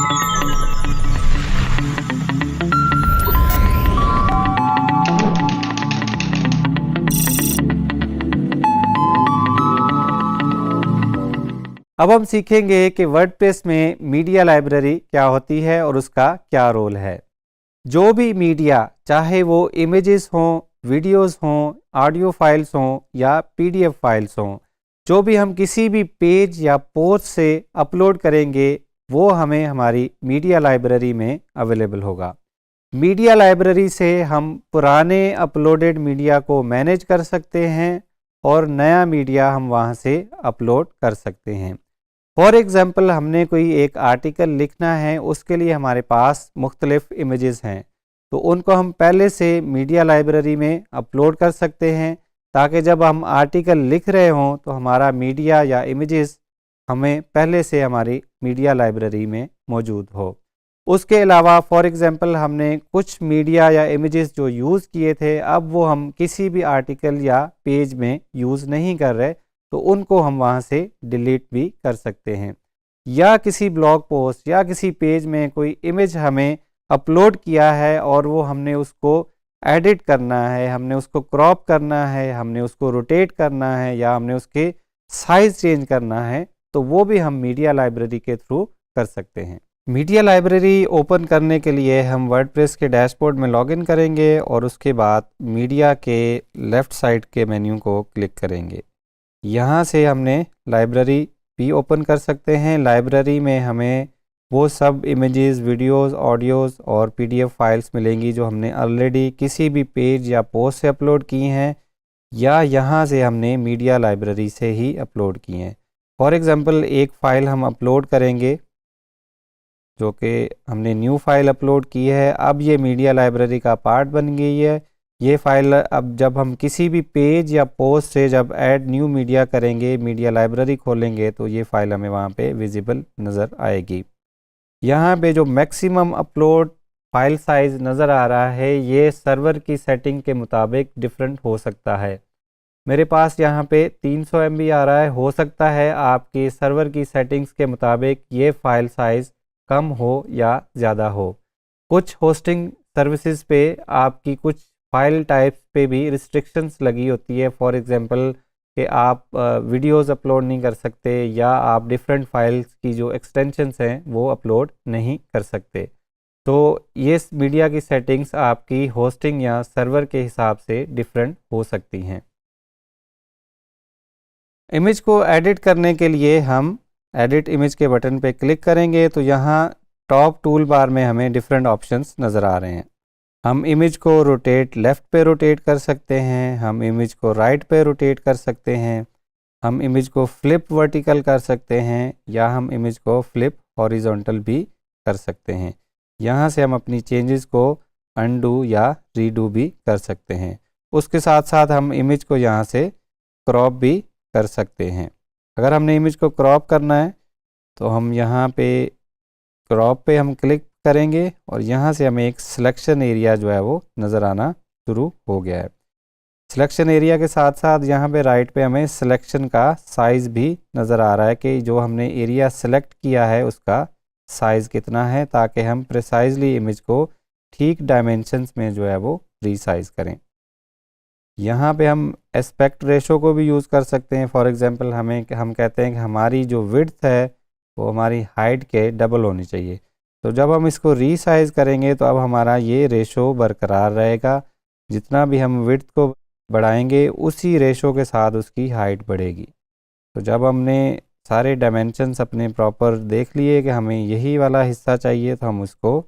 अब हम सीखेंगे कि वर्डप्रेस में मीडिया लाइब्रेरी क्या होती है और उसका क्या रोल है। जो भी मीडिया, चाहे वो इमेजेस हों, वीडियोस हों, ऑडियो फाइल्स हों या पीडीएफ फाइल्स हों, जो भी हम किसी भी पेज या पोस्ट से अपलोड करेंगे वो हमें हमारी मीडिया लाइब्रेरी में अवेलेबल होगा। मीडिया लाइब्रेरी से हम पुराने अपलोडेड मीडिया को मैनेज कर सकते हैं और नया मीडिया हम वहाँ से अपलोड कर सकते हैं। फॉर एग्ज़ाम्पल, हमने कोई एक आर्टिकल लिखना है, उसके लिए हमारे पास मुख्तलिफ इमेजेस हैं, तो उनको हम पहले से मीडिया लाइब्रेरी में अपलोड कर सकते हैं ताकि जब हम आर्टिकल लिख रहे हों तो हमारा मीडिया या इमेजेस हमें पहले से हमारी मीडिया लाइब्रेरी में मौजूद हो। उसके अलावा फॉर एग्ज़ाम्पल, हमने कुछ मीडिया या इमेजेस जो यूज़ किए थे, अब वो हम किसी भी आर्टिकल या पेज में यूज़ नहीं कर रहे, तो उनको हम वहाँ से डिलीट भी कर सकते हैं। या किसी ब्लॉग पोस्ट या किसी पेज में कोई इमेज हमें अपलोड किया है और वो हमने उसको एडिट करना है, हमने उसको क्रॉप करना है, हमने उसको रोटेट करना है या हमने उसके साइज़ चेंज करना है, तो वो भी हम मीडिया लाइब्रेरी के थ्रू कर सकते हैं। मीडिया लाइब्रेरी ओपन करने के लिए हम वर्डप्रेस के डैशबोर्ड में लॉगिन करेंगे और उसके बाद मीडिया के लेफ़्ट साइड के मेन्यू को क्लिक करेंगे। यहाँ से हमने लाइब्रेरी भी ओपन कर सकते हैं। लाइब्रेरी में हमें वो सब इमेजेस, वीडियोस, ऑडियोज़ और पीडीएफ फाइल्स मिलेंगी जो हमने ऑलरेडी किसी भी पेज या पोस्ट से अपलोड की हैं या यहाँ से हमने मीडिया लाइब्रेरी से ही अपलोड की हैं। फॉर एग्ज़ाम्पल, एक फ़ाइल हम अपलोड करेंगे जो कि हमने न्यू फाइल अपलोड की है, अब ये मीडिया लाइब्रेरी का पार्ट बन गई है। ये फ़ाइल अब जब हम किसी भी पेज या पोस्ट से जब ऐड न्यू मीडिया करेंगे, मीडिया लाइब्रेरी खोलेंगे, तो ये फ़ाइल हमें वहाँ पे विजिबल नज़र आएगी। यहाँ पे जो मैक्सिमम अपलोड फाइल साइज़ नज़र आ रहा है, ये सर्वर की सेटिंग के मुताबिक डिफरेंट हो सकता है। मेरे पास यहाँ पे 300 MB आ रहा है। हो सकता है आपकी सर्वर की सेटिंग्स के मुताबिक ये फ़ाइल साइज़ कम हो या ज़्यादा हो। कुछ होस्टिंग सर्विसेज पे आपकी कुछ फाइल टाइप्स पे भी रिस्ट्रिक्शंस लगी होती है। फॉर एग्ज़ाम्पल कि आप वीडियोस अपलोड नहीं कर सकते या आप डिफरेंट फाइल्स की जो एक्सटेंशंस हैं वो अपलोड नहीं कर सकते। तो ये मीडिया की सेटिंग्स आपकी होस्टिंग या सर्वर के हिसाब से डिफरेंट हो सकती हैं। इमेज को एडिट करने के लिए हम एडिट इमेज के बटन पे क्लिक करेंगे तो यहाँ टॉप टूल बार में हमें डिफरेंट ऑप्शंस नज़र आ रहे हैं। हम इमेज को रोटेट लेफ़्ट पे रोटेट कर सकते हैं, हम इमेज को राइट पे रोटेट कर सकते हैं, हम इमेज को फ्लिप वर्टिकल कर सकते हैं या हम इमेज को फ्लिप हॉरिजॉन्टल भी कर सकते हैं। यहाँ से हम अपनी चेंजेस को अनडू या रीडू भी कर सकते हैं। उसके साथ साथ हम इमेज को यहाँ से क्रॉप भी कर सकते हैं। अगर हमने इमेज को क्रॉप करना है तो हम यहाँ पे क्रॉप पे हम क्लिक करेंगे और यहाँ से हमें एक सिलेक्शन एरिया जो है वो नज़र आना शुरू हो गया है। सिलेक्शन एरिया के साथ साथ यहाँ पे राइट पे हमें सिलेक्शन का साइज़ भी नज़र आ रहा है कि जो हमने एरिया सेलेक्ट किया है उसका साइज़ कितना है, ताकि हम प्रिसाइजली इमेज को ठीक डायमेंशंस में जो है वो रीसाइज़ करें। यहाँ पे हम एस्पेक्ट रेशो को भी यूज़ कर सकते हैं। फॉर एग्ज़ाम्पल, हम कहते हैं कि हमारी जो विड्थ है वो हमारी हाइट के डबल होनी चाहिए। तो जब हम इसको रीसाइज़ करेंगे तो अब हमारा ये रेशो बरकरार रहेगा। जितना भी हम विड्थ को बढ़ाएंगे उसी रेशो के साथ उसकी हाइट बढ़ेगी। तो जब हमने सारे डायमेंशंस अपने प्रॉपर देख लिए कि हमें यही वाला हिस्सा चाहिए तो हम उसको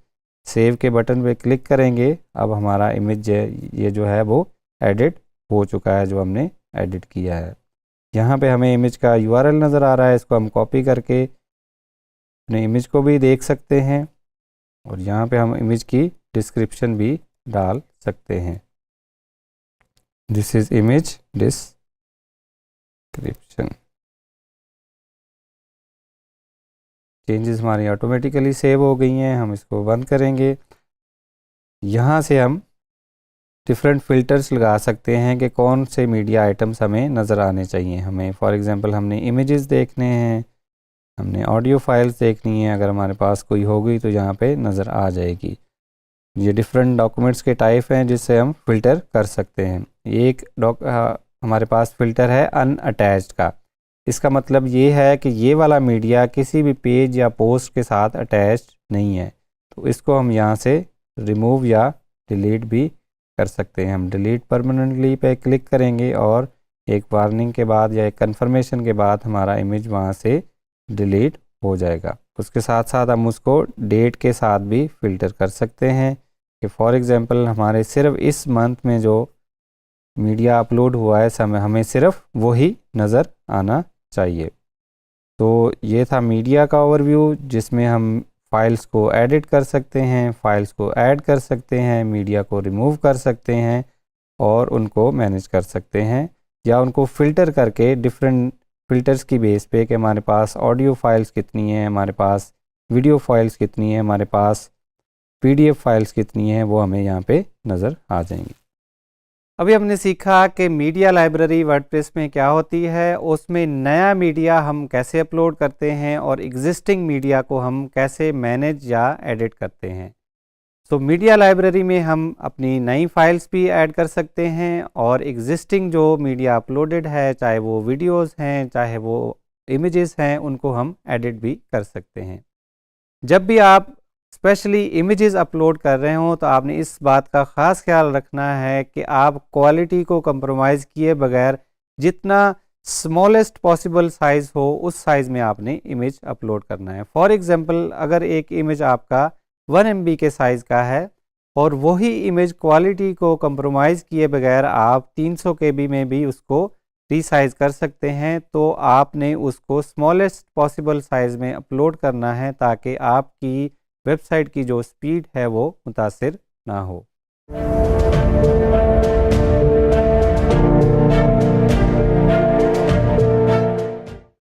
सेव के बटन पे क्लिक करेंगे। अब हमारा इमेज ये जो है वो एडिट हो चुका है, जो हमने एडिट किया है। यहाँ पे हमें इमेज का URL नज़र आ रहा है, इसको हम कॉपी करके अपने इमेज को भी देख सकते हैं और यहाँ पे हम इमेज की डिस्क्रिप्शन भी डाल सकते हैं। This is image description. Changes हमारी ऑटोमेटिकली सेव हो गई हैं। हम इसको बंद करेंगे। यहाँ से हम डिफरेंट फ़िल्टर्स लगा सकते हैं कि कौन से मीडिया आइटम्स हमें नज़र आने चाहिए। हमें फॉर एग्ज़ाम्पल हमने इमेजेस देखने हैं हमने ऑडियो फाइल्स देखनी है, अगर हमारे पास कोई होगी तो यहाँ पे नज़र आ जाएगी। ये डिफरेंट डॉक्यूमेंट्स के टाइप हैं जिससे हम फ़िल्टर कर सकते हैं। एक हमारे पास फ़िल्टर है अनअटैच्ड का। इसका मतलब ये है कि ये वाला मीडिया किसी भी पेज या पोस्ट के साथ अटैच्ड नहीं है, तो इसको हम यहाँ से रिमूव या डिलीट भी कर सकते हैं। हम डिलीट परमानेंटली पे क्लिक करेंगे और एक वार्निंग के बाद या एक कंफर्मेशन के बाद हमारा इमेज वहाँ से डिलीट हो जाएगा। उसके साथ साथ हम उसको डेट के साथ भी फ़िल्टर कर सकते हैं कि फॉर एग्ज़ाम्पल हमारे सिर्फ इस मंथ में जो मीडिया अपलोड हुआ है समय हमें सिर्फ वही नज़र आना चाहिए। तो ये था मीडिया का ओवरव्यू जिसमें हम फाइल्स को एडिट कर सकते हैं, फाइल्स को ऐड कर सकते हैं, मीडिया को रिमूव कर सकते हैं और उनको मैनेज कर सकते हैं या उनको फ़िल्टर करके डिफरेंट फ़िल्टर्स की बेस पे कि हमारे पास ऑडियो फाइल्स कितनी हैं, हमारे पास वीडियो फाइल्स कितनी हैं, हमारे पास PDF फाइल्स कितनी हैं, वो हमें यहाँ पे नज़र आ जाएंगी। अभी हमने सीखा कि मीडिया लाइब्रेरी वर्डप्रेस में क्या होती है, उसमें नया मीडिया हम कैसे अपलोड करते हैं और एग्जिस्टिंग मीडिया को हम कैसे मैनेज या एडिट करते हैं। तो मीडिया लाइब्रेरी में हम अपनी नई फाइल्स भी ऐड कर सकते हैं और एग्जिस्टिंग जो मीडिया अपलोडेड है, चाहे वो वीडियोस हैं, चाहे वो इमेजेस हैं, उनको हम एडिट भी कर सकते हैं। जब भी आप स्पेशली इमेजेस अपलोड कर रहे हो तो आपने इस बात का ख़ास ख्याल रखना है कि आप क्वालिटी को कंप्रोमाइज़ किए बगैर जितना स्मॉलेस्ट पॉसिबल साइज़ हो उस साइज़ में आपने इमेज अपलोड करना है। फॉर एग्ज़ाम्पल अगर एक इमेज आपका 1 MB के साइज़ का है और वही इमेज क्वालिटी को कंप्रोमाइज़ किए बगैर आप 300 KB में भी उसको रीसाइज़ कर सकते हैं, तो आपने उसको स्मॉलेस्ट पॉसिबल साइज़ में अपलोड करना है ताकि आपकी वेबसाइट की जो स्पीड है वो मुतासिर ना हो।